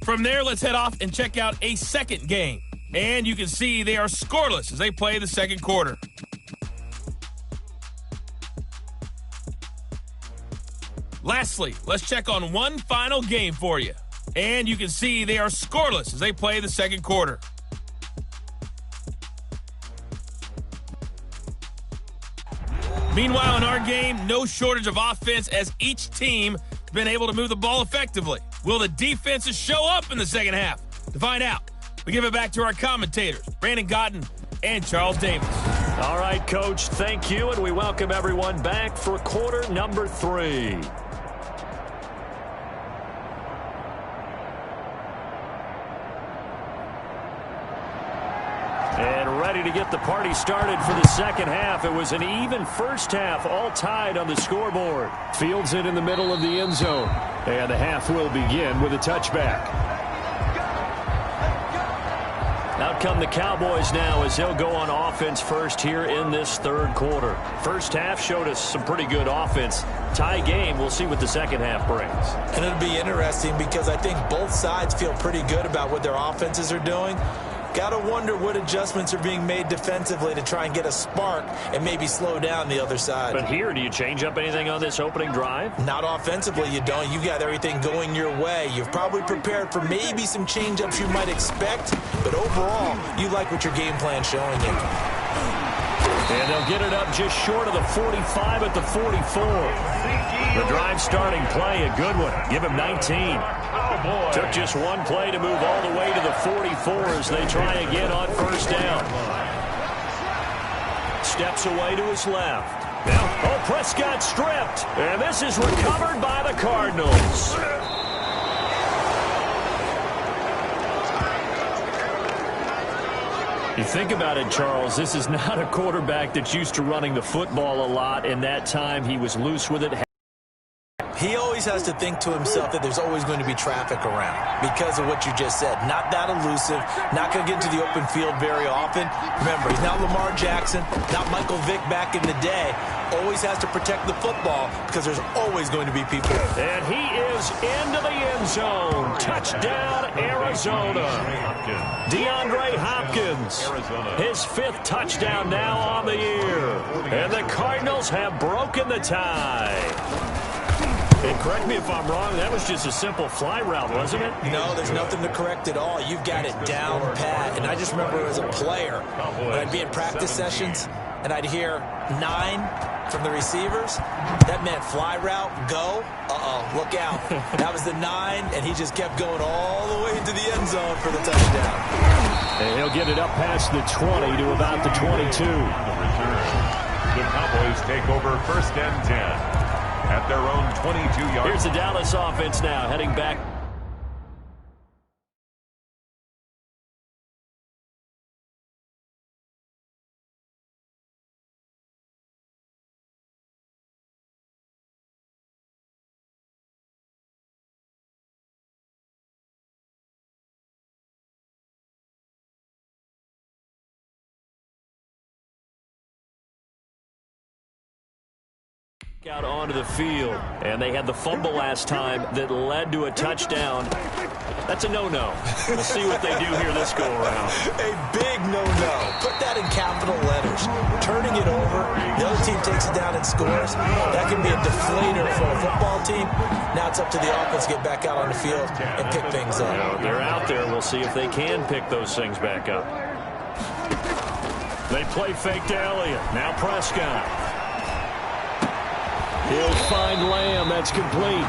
From there, let's head off and check out a second game. And you can see they are scoreless as they play the second quarter. Lastly, let's check on one final game for you. And you can see they are scoreless as they play the second quarter. Meanwhile, in our game, no shortage of offense as each team has been able to move the ball effectively. Will the defenses show up in the second half? To find out, we give it back to our commentators, Brandon Gotten and Charles Davis. All right, Coach, thank you, and we welcome everyone back for quarter number 3. And ready to get the party started for the second half. It was an even first half, all tied on the scoreboard. Fields it in the middle of the end zone. And the half will begin with a touchback. Out come the Cowboys now as they'll go on offense first here in this third quarter. First half showed us some pretty good offense. Tie game, we'll see what the second half brings. And it'll be interesting because I think both sides feel pretty good about what their offenses are doing. Got to wonder what adjustments are being made defensively to try and get a spark and maybe slow down the other side. But here, do you change up anything on this opening drive? Not offensively, you don't. You got everything going your way. You've probably prepared for maybe some change-ups you might expect, but overall, you like what your game plan's showing you. And they'll get it up just short of the 45 at the 44. The drive starting play, a good one. Give him 19. Took just one play to move all the way to the 44 as they try again on first down. Steps away to his left. Now, Prescott stripped. And this is recovered by the Cardinals. You think about it, Charles, this is not a quarterback that's used to running the football a lot, and that time he was loose with it. He always has to think to himself that there's always going to be traffic around because of what you just said. Not that elusive, not going to get into the open field very often. Remember, he's not Lamar Jackson, not Michael Vick back in the day. Always has to protect the football because there's always going to be people. And he is into the end zone. Touchdown, Arizona. DeAndre Hopkins, his 5th touchdown now on the year. And the Cardinals have broken the tie. And correct me if I'm wrong, that was just a simple fly route, wasn't it? No, there's nothing to correct at all. You've got it down pat. And I just remember as a player, when I'd be in practice sessions and I'd hear 9 from the receivers, that meant fly route, go, look out. That was the 9, and he just kept going all the way into the end zone for the touchdown. And he'll get it up past the 20 to about the 22. The Cowboys take over first and 10. At their own 22 yards. Here's the Dallas offense now heading back. Out onto the field, and they had the fumble last time that led to a touchdown. That's a no-no. We'll see what they do here this go-around. A big no-no. Put that in capital letters. Turning it over, the other team takes it down and scores. That can be a deflator for a football team. Now it's up to the offense to get back out on the field and pick things up. They're out there. We'll see if they can pick those things back up. They play fake to Elliott. Now Prescott. He'll find Lamb. That's complete.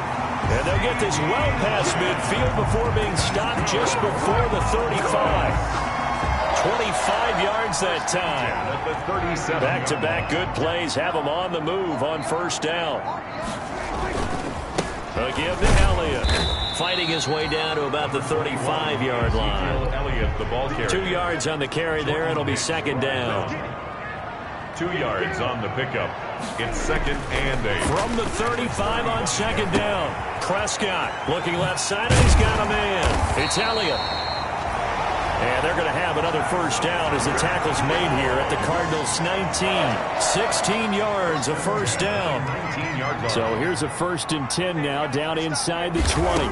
And they'll get this well past midfield before being stopped just before the 35. 25 yards that time. Back-to-back good plays have them on the move on first down. Again to Elliott. Fighting his way down to about the 35-yard line. Elliott, the ball carrier. 2 yards on the carry there. It'll be second down. 2 yards on the pickup. It's second and 8. From the 35 on second down. Prescott looking left side, and he's got a man. It's Elliott. And they're going to have another first down as the tackle's made here at the Cardinals' 19. 16 yards, a first down. 19 yards. So here's a 1st and 10 now down inside the 20.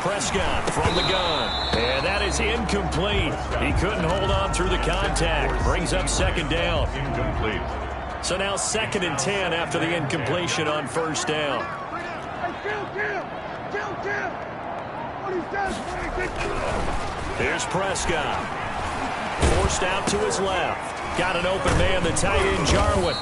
Prescott from the gun. And that is incomplete. He couldn't hold on through the contact. Brings up second down. Incomplete. So now 2nd and 10 after the incompletion on first down. Here's Prescott. Forced out to his left. Got an open man, the tight end Jarwin.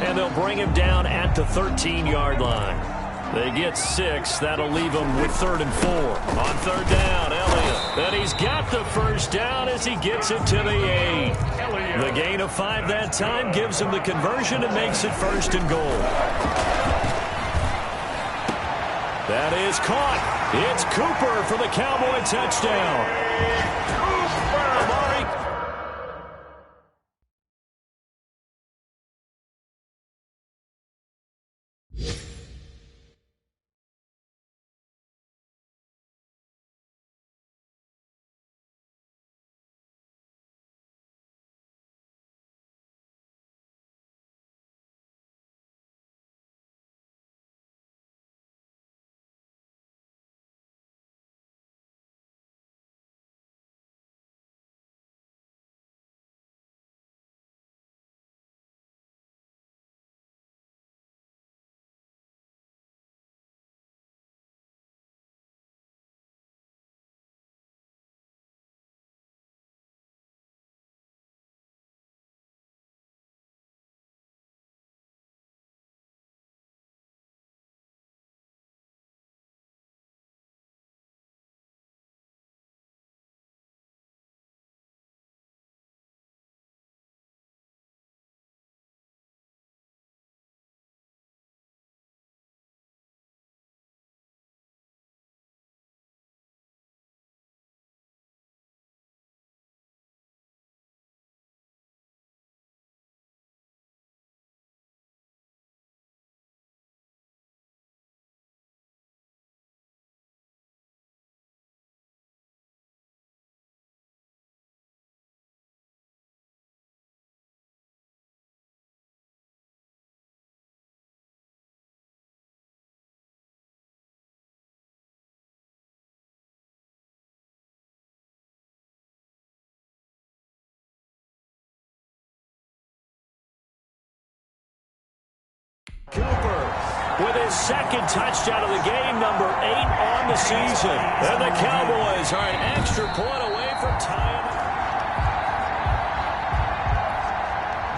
And they'll bring him down at the 13-yard line. They get 6. That'll leave them with 3rd and 4. On 3rd down, Elliott. And he's got the first down as he gets it to the 8. The gain of 5 that time gives him the conversion and makes it 1st and goal. That is caught. It's Cooper for the Cowboy touchdown. Cooper with his 2nd touchdown of the game, number 8 on the season. And the Cowboys are an extra point away from tying.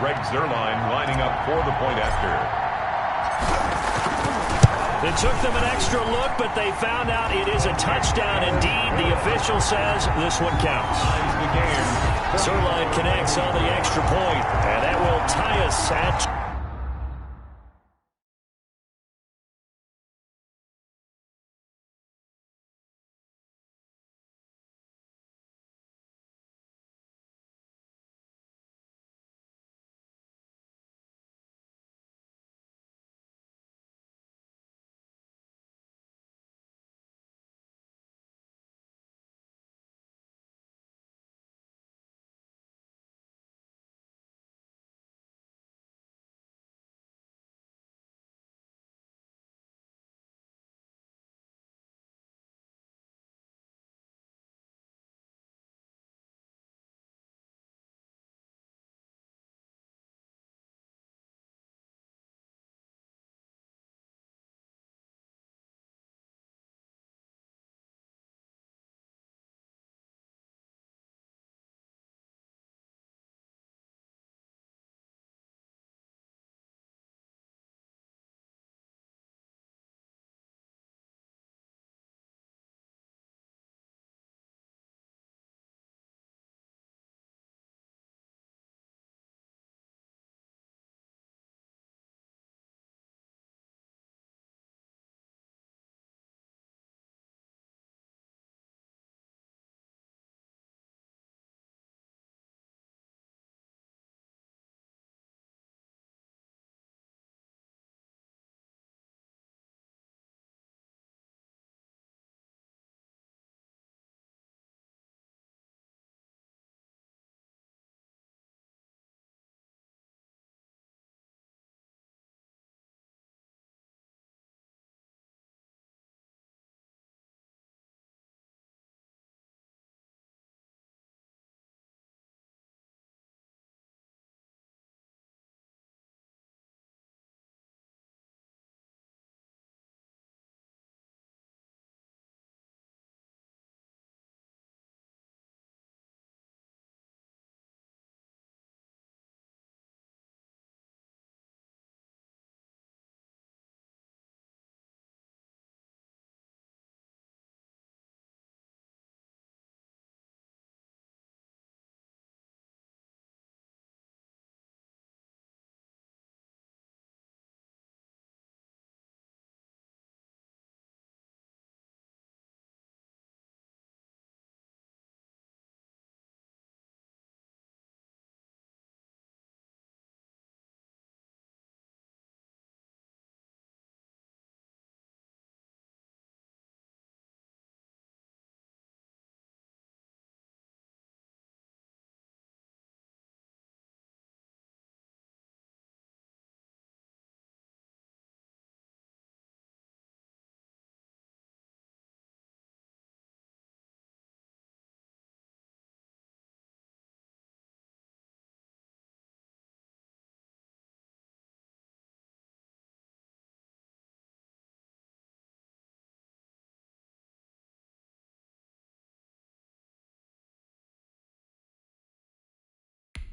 Greg Zuerlein lining up for the point after. It took them an extra look, but they found out it is a touchdown indeed. The official says this one counts. Zuerlein connects on the extra point, and that will tie us at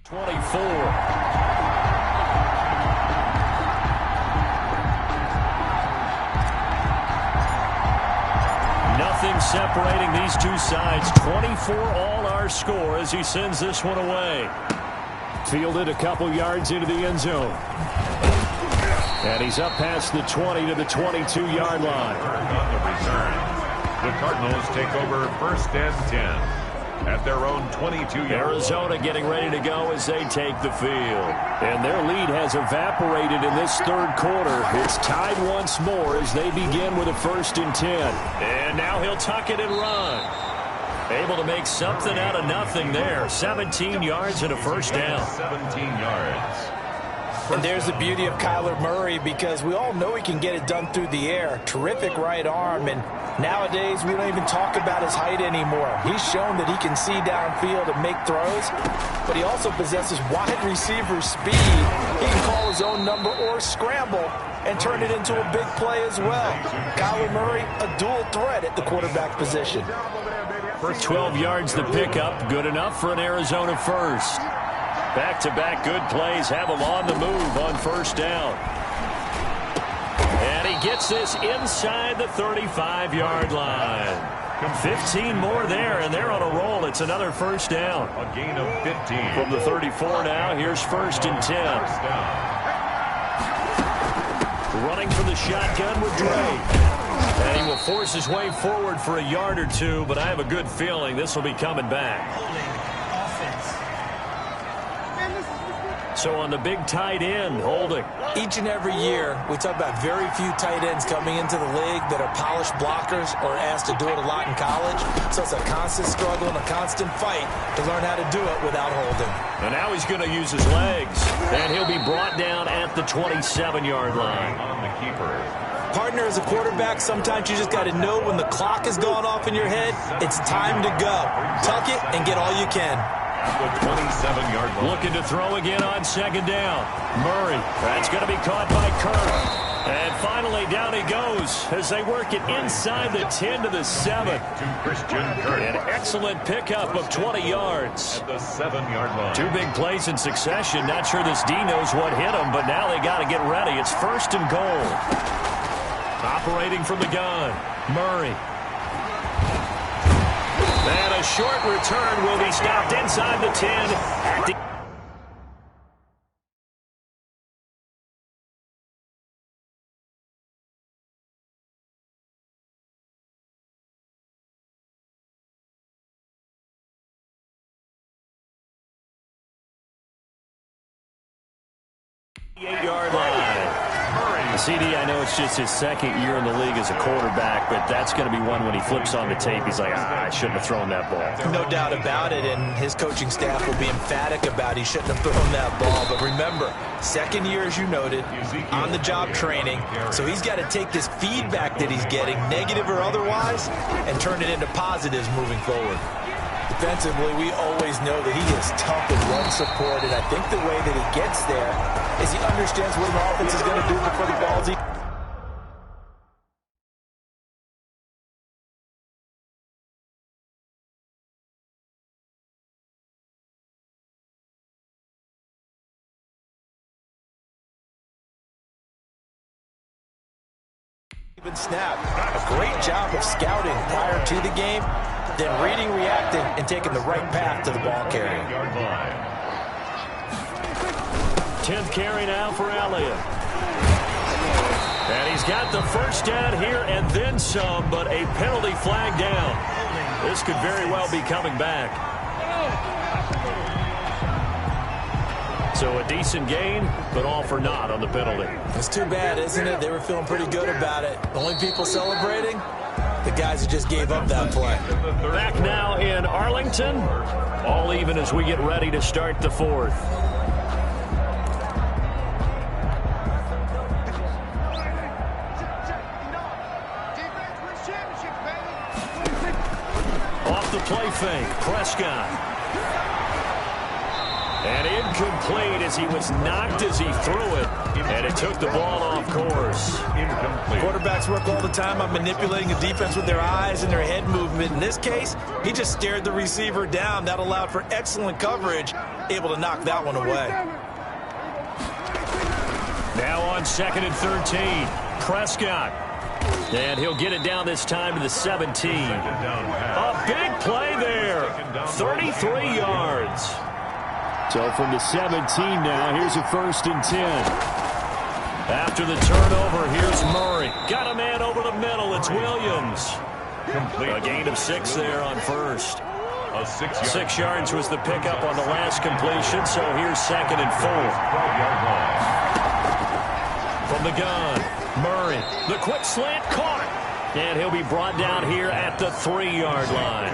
24. Nothing separating these two sides. 24 all our score as he sends this one away. Fielded a couple yards into the end zone. And he's up past the 20 to the 22-yard line. On the return, the Cardinals take over 1st and 10 at their own 22-yard line. Arizona getting ready to go as they take the field. And their lead has evaporated in this third quarter. It's tied once more as they begin with a 1st and 10. And now he'll tuck it and run. Able to make something out of nothing there. 17 yards and a first down. 17 yards. And there's the beauty of Kyler Murray, because we all know he can get it done through the air. Terrific right arm, and nowadays we don't even talk about his height anymore. He's shown that he can see downfield and make throws, but he also possesses wide receiver speed. He can call his own number or scramble and turn it into a big play as well. Kyler Murray, a dual threat at the quarterback position. For 12 yards the pickup, good enough for an Arizona first. Back-to-back good plays have him on the move on first down. And he gets this inside the 35-yard line. 15 more there, and they're on a roll. It's another first down. A gain of 15. From the 34 now, here's 1st and 10. Running for the shotgun with Dre. And he will force his way forward for a yard or two, but I have a good feeling this will be coming back. So on the big tight end, holding. Each and every year, we talk about very few tight ends coming into the league that are polished blockers or asked to do it a lot in college. So it's a constant struggle and a constant fight to learn how to do it without holding. And now he's going to use his legs. And he'll be brought down at the 27-yard line. On the keeper. Partner, as a quarterback, sometimes you just got to know when the clock has gone off in your head, it's time to go. Tuck it and get all you can. The 27-yard line. Looking to throw again on 2nd down. Murray. That's going to be caught by Kirk. And finally, down he goes as they work it inside the 10 to the 7. To Christian Kirk. An excellent pickup of 20 yards. At the 7-yard line. Two big plays in succession. Not sure this D knows what hit him, but now they got to get ready. It's 1st and goal. Operating from the gun. Murray. And a short return will be stopped inside the 10 at the 8-yard line. CD, I know it's just his 2nd year in the league as a quarterback, but that's going to be one when he flips on the tape, he's like, I shouldn't have thrown that ball. No doubt about it, and his coaching staff will be emphatic about he shouldn't have thrown that ball. But remember, 2nd year, as you noted, on-the-job training, so he's got to take this feedback that he's getting, negative or otherwise, and turn it into positives moving forward. Defensively, we always know that he is tough and run support, and I think the way that he gets there is he understands what an offense is going to do before the ball's even snapped. A great job of scouting prior to the game, then reading, reacting, and taking the right path to the ball carrier. 10th carry now for Elliott. And he's got the first down here and then some, but a penalty flag down. This could very well be coming back. So a decent gain, but all for naught on the penalty. It's too bad, isn't it? They were feeling pretty good about it. The only people celebrating, the guys who just gave up that play. Back now in Arlington. All even as we get ready to start the 4th. Off the play fake, Prescott. And incomplete as he was knocked as he threw it. And it took the ball off course. Incomplete. Quarterbacks work all the time on manipulating the defense with their eyes and their head movement. In this case, he just stared the receiver down. That allowed for excellent coverage able to knock that one away. Now on 2nd and 13, Prescott. And he'll get it down this time to the 17. A big play there. 33 yards. So from the 17 now, here's a 1st and 10. After the turnover, here's Murray. Got a man over the middle. It's Williams. A gain of 6 there on first. 6 yards was the pickup on the last completion, so here's 2nd and 4. From the gun, Murray. The quick slant caught. And he'll be brought down here at the 3-yard line.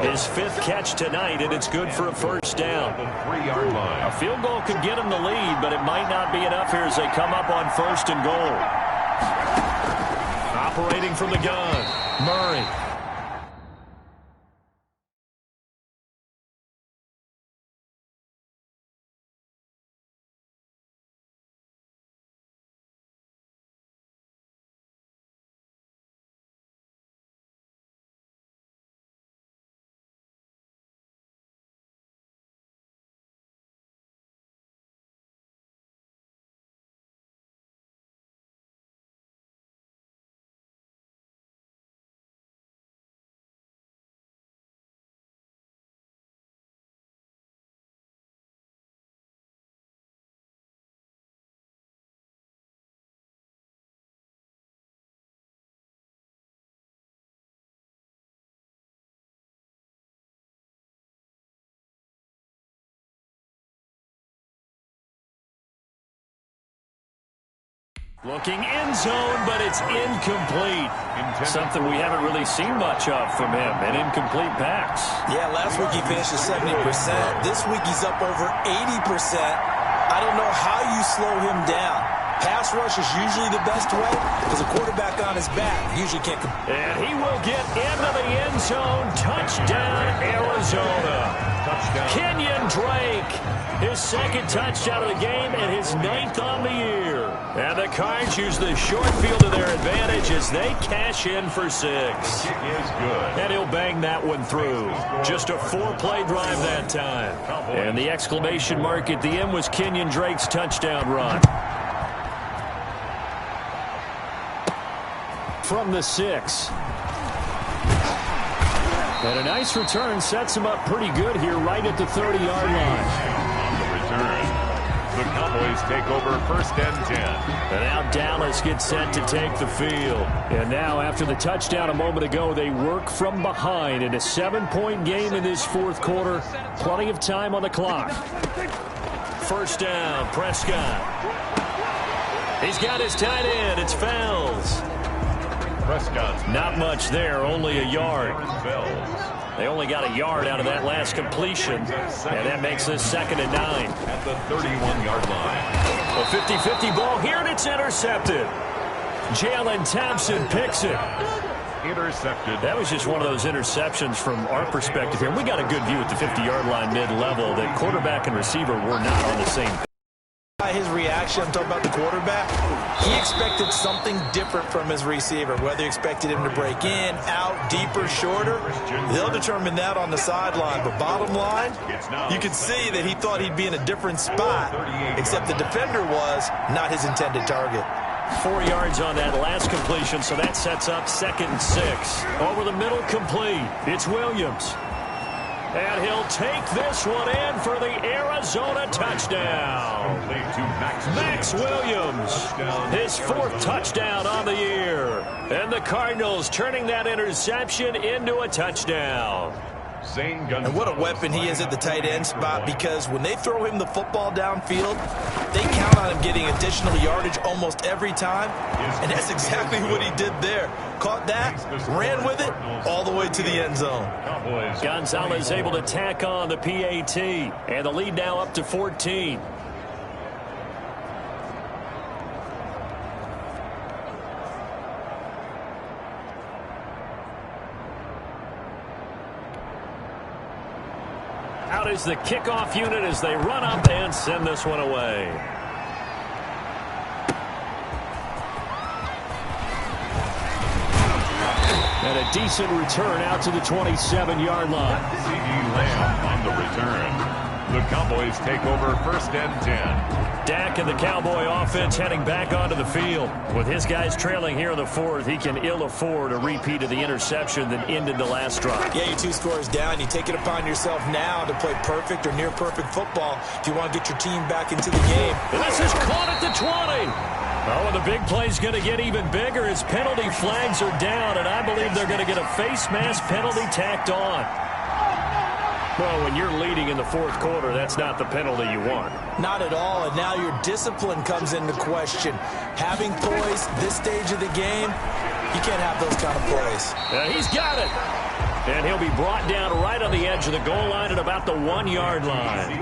His 5th catch tonight, and it's good for a 1st down. A field goal could get him the lead, but it might not be enough here as they come up on 1st and goal. Operating from the gun, Murray. Looking end zone, but it's incomplete. Something we haven't really seen much of from him, an incomplete pass. Yeah, last week he finished at 70%. This week he's up over 80%. I don't know how you slow him down. Pass rush is usually the best way because a quarterback on his back usually can't. And he will get into the end zone. Touchdown, Arizona. Kenyon Drake, his 2nd touchdown of the game and his 9th on the year. And the Cards use the short field to their advantage as they cash in for 6. And he'll bang that one through. Just a 4-play drive that time. And the exclamation mark at the end was Kenyon Drake's touchdown run. From the 6. And a nice return sets him up pretty good here right at the 30-yard line. On the return, the Cowboys take over 1st and 10. And now Dallas gets set to take the field. And now after the touchdown a moment ago, they work from behind in a 7-point game in this 4th quarter. Plenty of time on the clock. 1st down, Prescott. He's got his tight end. It's Fells. Prescott. Not much there, only a yard. They only got a yard out of that last completion, and that makes this 2nd and 9. At the 31-yard line. A 50-50 ball here, and it's intercepted. Jalen Thompson picks it. Intercepted. That was just one of those interceptions from our perspective here. We got a good view at the 50-yard line mid-level that quarterback and receiver were not on the same page. His reaction, I'm talking about the quarterback, he expected something different from his receiver. Whether he expected him to break in, out, deeper, shorter, they'll determine that on the sideline. But bottom line, you can see that he thought he'd be in a different spot, except the defender was not his intended target. 4 yards on that last completion, so that sets up 2nd and 6. Over the middle, complete. It's Williams. And he'll take this one in for the Arizona touchdown. Max Williams, his 4th touchdown on the year. And the Cardinals turning that interception into a touchdown. And what a weapon he is at the tight end spot, because when they throw him the football downfield, they count on him getting additional yardage almost every time. And that's exactly what he did there. Caught that, ran with it, all the way to the end zone. Gonzalez able to tack on the PAT, and the lead now up to 14. Out is the kickoff unit as they run up and send this one away. And a decent return out to the 27-yard line. C.D. Lamb on the return. The Cowboys take over 1st and 10. Dak and the Cowboy offense heading back onto the field. With his guys trailing here in the 4th, he can ill afford a repeat of the interception that ended the last drive. Yeah, you're 2 scores down. You take it upon yourself now to play perfect or near perfect football if you want to get your team back into the game. And this is caught at the 20. Oh, and the big play's going to get even bigger as penalty flags are down, and I believe they're going to get a face mask penalty tacked on. Well, when you're leading in the 4th quarter, that's not the penalty you want. Not at all, and now your discipline comes into question. Having poise this stage of the game, you can't have those kind of plays. He's got it. And he'll be brought down right on the edge of the goal line at about the 1-yard line.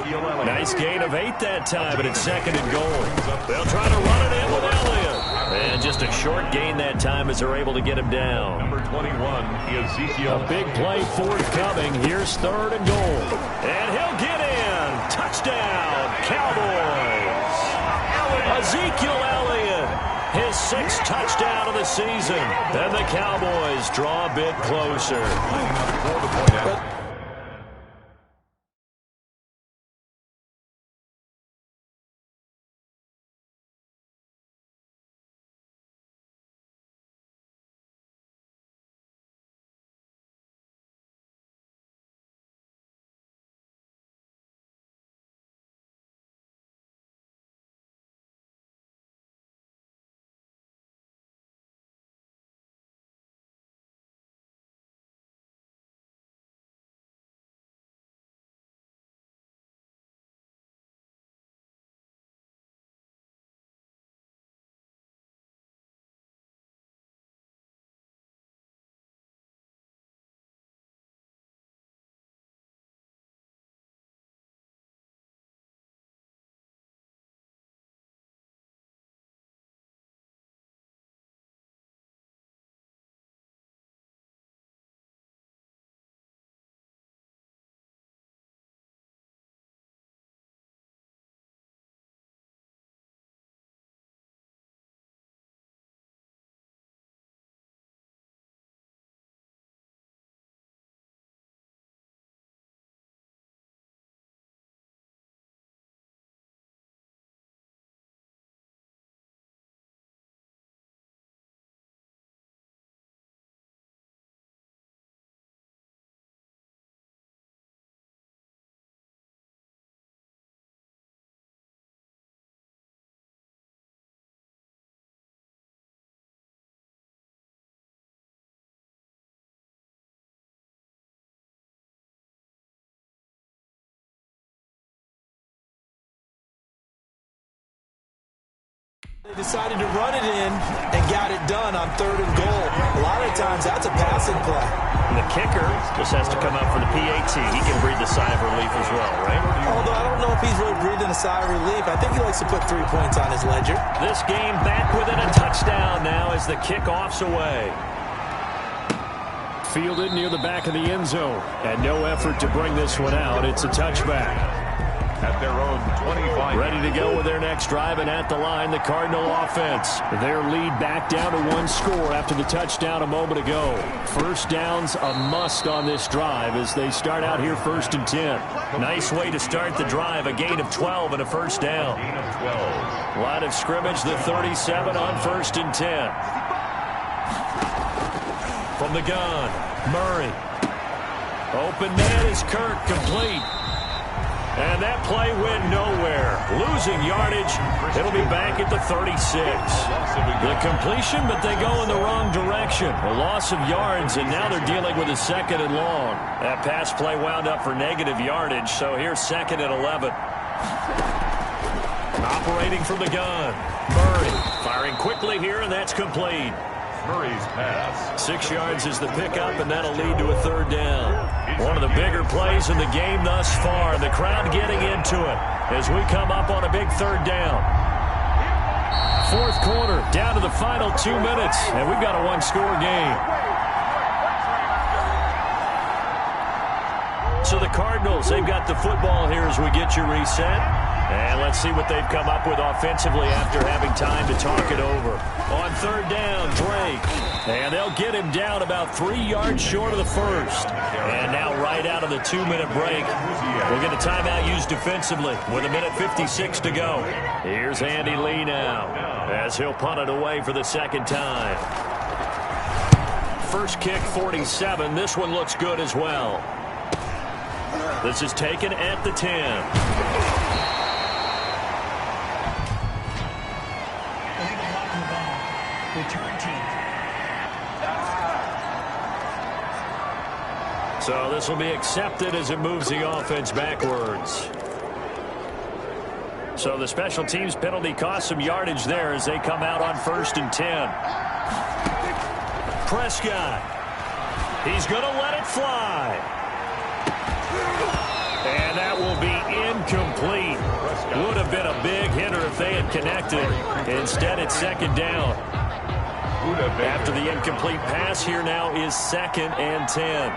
Nice gain of 8 that time, but it's 2nd and goal. They'll try to run it in with Elliott. And just a short gain that time as they're able to get him down. Number 21, Ezekiel. A big play forthcoming. Here's 3rd and goal. And he'll get in. Touchdown, Cowboys. Ezekiel Elliott, his 6th touchdown of the season. And the Cowboys draw a bit closer. They decided to run it in and got it done on 3rd and goal. A lot of times that's a passing play. And the kicker just has to come up for the PAT. He can breathe a sigh of relief as well, right? Although I don't know if he's really breathing a sigh of relief. I think he likes to put 3 points on his ledger. This game back within a touchdown now as the kickoff's away. Fielded near the back of the end zone. And no effort to bring this one out. It's a touchback. At their own 25. Ready to go with their next drive, and at the line, the Cardinal offense. Their lead back down to 1 score after the touchdown a moment ago. 1st down's a must on this drive as they start out here 1st and 10. Nice way to start the drive, a gain of 12 and a 1st down. Gain of 12. Line of scrimmage, the 37 on 1st and 10. From the gun, Murray. Open man is Kirk, complete. And that play went nowhere. Losing yardage. It'll be back at the 36. The completion, but they go in the wrong direction. A loss of yards, and now they're dealing with a 2nd and long. That pass play wound up for negative yardage, so here's 2nd and 11. Operating from the gun. Murray firing quickly here, and that's complete. Murray's pass. 6 yards is the pickup, and that'll lead to a 3rd down. One of the bigger plays in the game thus far. The crowd getting into it as we come up on a big 3rd down. 4th quarter, down to the final 2 minutes, and we've got a 1-score game. So the Cardinals, they've got the football here as we get you reset. And let's see what they've come up with offensively after having time to talk it over. On 3rd down, Drake. And they'll get him down about 3 yards short of the first. And now right out of the 2-minute break, we'll get a timeout used defensively with 1:56 to go. Here's Andy Lee now as he'll punt it away for the second time. First kick, 47. This one looks good as well. This is taken at the 10. Return team. So this will be accepted as it moves the offense backwards. So the special teams penalty cost some yardage there as they come out on 1st and 10. Prescott. He's going to let it fly. And that will be incomplete. Would have been a big hitter if they had connected. Instead, it's second down. After the incomplete pass, here now is 2nd and 10.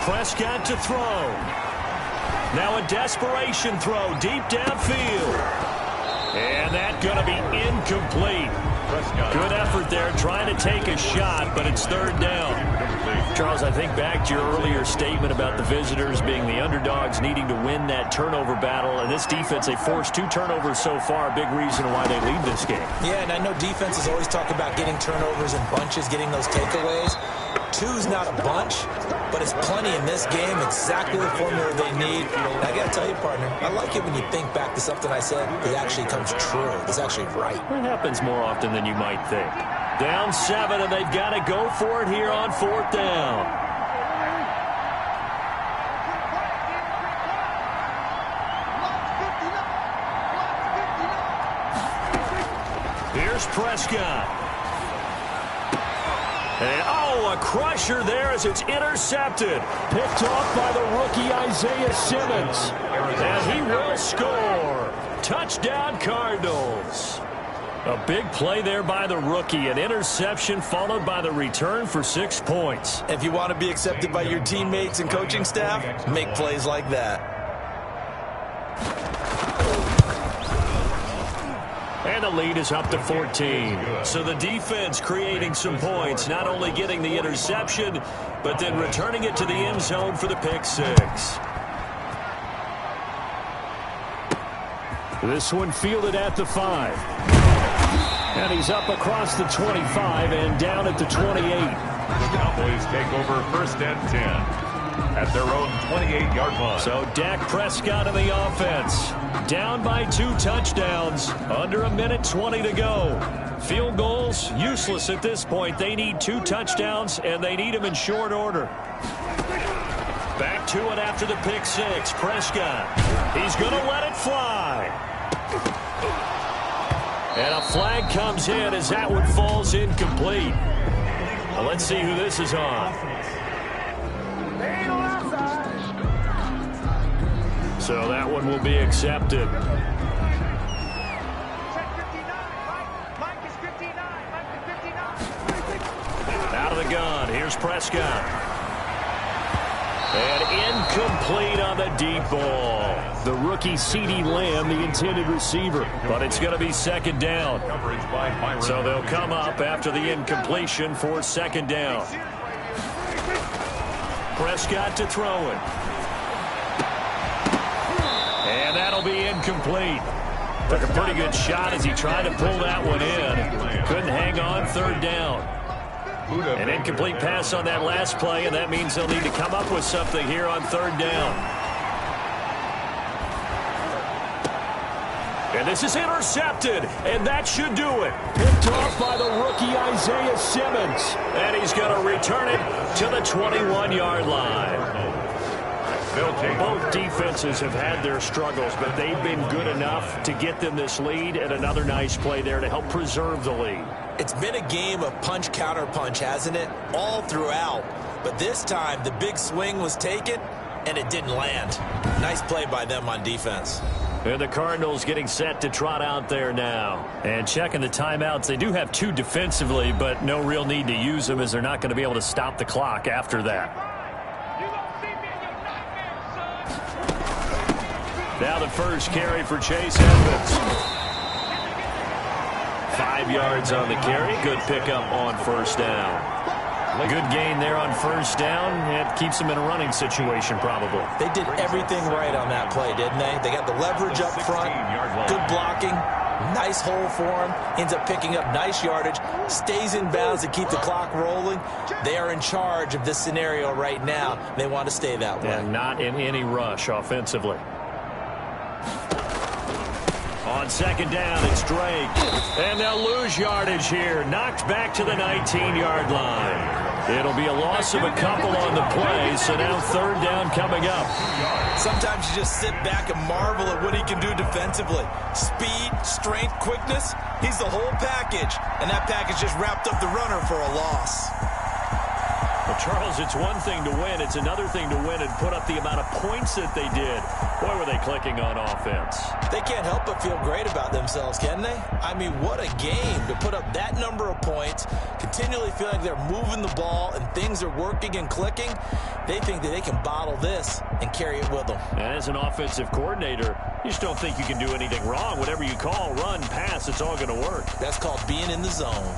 Prescott to throw. Now a desperation throw deep downfield. And that's going to be incomplete. Good effort there trying to take a shot, but it's 3rd down. Charles, I think back to your earlier statement about the visitors being the underdogs needing to win that turnover battle. And this defense, they forced 2 turnovers so far, a big reason why they lead this game. Yeah, and I know defenses always talk about getting turnovers in bunches, getting those takeaways. 2's not a bunch, but it's plenty in this game, exactly the formula they need. And I got to tell you, partner, I like it when you think back to something I said that actually comes true. It's actually right. It happens more often than you might think. Down 7, and they've got to go for it here on 4th down. Here's Prescott. And, a crusher there as it's intercepted. Picked off by the rookie Isaiah Simmons. And he will score. Touchdown, Cardinals. A big play there by the rookie. An interception followed by the return for 6 points. If you want to be accepted by your teammates and coaching staff, make plays like that. And the lead is up to 14. So the defense creating some points, not only getting the interception, but then returning it to the end zone for the pick 6. This one fielded at the 5. And he's up across the 25 and down at the 28. The Cowboys take over 1st and 10. At their own 28-yard line. So Dak Prescott in the offense. Down by 2 touchdowns. Under 1:20 to go. Field goals, useless at this point. They need 2 touchdowns, and they need them in short order. Back to it after the pick 6. Prescott. He's going to let it fly. And a flag comes in as that one falls incomplete. Well, let's see who this is on. So that one will be accepted. Out of the gun. Here's Prescott. And incomplete on the deep ball. The rookie CeeDee Lamb, the intended receiver. But it's going to be 2nd down. So they'll come up after the incompletion for 2nd down. Prescott to throw it. And that'll be incomplete. Took a pretty good shot as he tried to pull that one in. Couldn't hang on. 3rd down. An incomplete pass on that last play, and that means they'll need to come up with something here on 3rd down. And this is intercepted, and that should do it. Picked off by the rookie Isaiah Simmons. And he's going to return it to the 21-yard line. Both defenses have had their struggles, but they've been good enough to get them this lead, and another nice play there to help preserve the lead. It's been a game of punch-counter-punch, hasn't it? All throughout. But this time, the big swing was taken, and it didn't land. Nice play by them on defense. And the Cardinals getting set to trot out there now. And checking the timeouts. They do have 2 defensively, but no real need to use them as they're not going to be able to stop the clock after that. Now the first carry for Chase Edmonds. 5 yards on the carry. Good pickup on first down. Good gain there on first down. It keeps them in a running situation probably. They did everything right on that play, didn't they? They got the leverage up front, good blocking, nice hole for him, ends up picking up nice yardage, stays in bounds to keep the clock rolling. They are in charge of this scenario right now. They want to stay that way. And not in any rush offensively. On second down, it's Drake. And they'll lose yardage here. Knocked back to the 19-yard line. It'll be a loss of a couple on the play, so now third down coming up. Sometimes you just sit back and marvel at what he can do defensively. Speed, strength, quickness, he's the whole package. And that package just wrapped up the runner for a loss. Well, Charles, it's one thing to win. It's another thing to win and put up the amount of points that they did. Boy, were they clicking on offense. They can't help but feel great about themselves, can they? I mean, what a game to put up that number of points, continually feel like they're moving the ball and things are working and clicking. They think that they can bottle this and carry it with them. And as an offensive coordinator, you just don't think you can do anything wrong. Whatever you call, run, pass, it's all going to work. That's called being in the zone.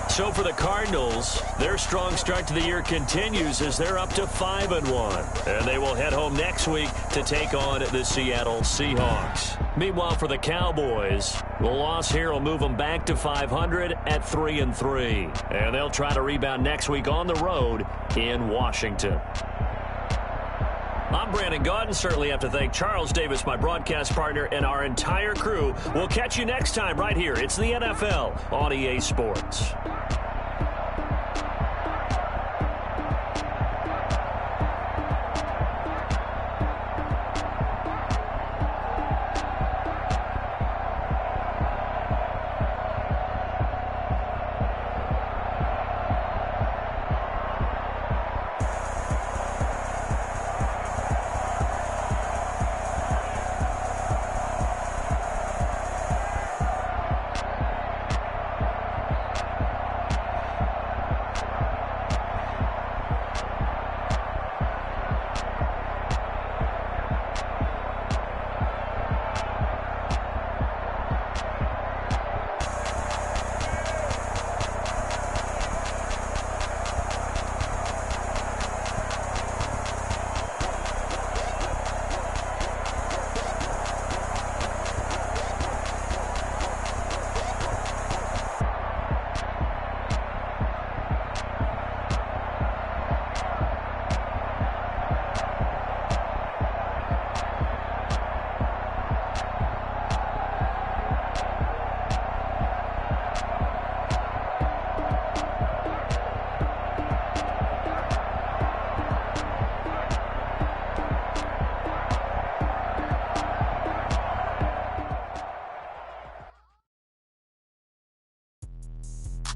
So for the Cardinals, their strong start to the year continues as they're up to 5-1. And they will head home next week to take on the Seattle Seahawks. Meanwhile, for the Cowboys, the loss here will move them back to 500 at 3-3. And they'll try to rebound next week on the road in Washington. I'm Brandon Gaudin. Certainly have to thank Charles Davis, my broadcast partner, and our entire crew. We'll catch you next time right here. It's the NFL on EA Sports.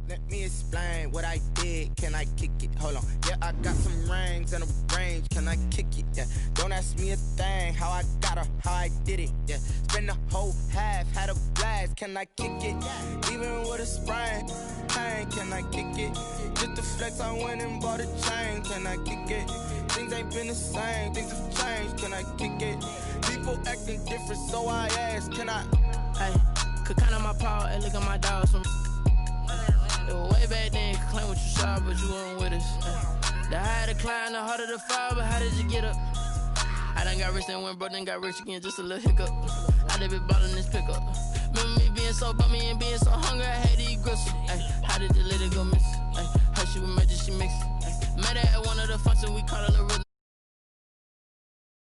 Let me explain what I did. Can I kick it? Hold on. Yeah, I got some rings and a range. Can I kick it? Yeah. Don't ask me a thing. How I got her, how I did it. Yeah. Spend the whole half, had a blast. Can I kick it? Even with a sprain. Hey, can I kick it? Just the flex, I went and bought a chain. Can I kick it? Things ain't been the same. Things have changed. Can I kick it? People acting different, so I ask. Can I? Hey, could count on my power and look at my dogs from. It was way back then, could claim what you saw, but you weren't with us. The higher the climb, the harder the fall, but how did you get up? I done got rich and went broke, then got rich again, just a little hiccup. I done been ballin' this pickup. Remember me being so bummy and being so hungry, I had to eat gristle. Ay, how did you let it go miss? Ay, how she was magic, she mixed. Met her at one of the functions, we call it a rhythm.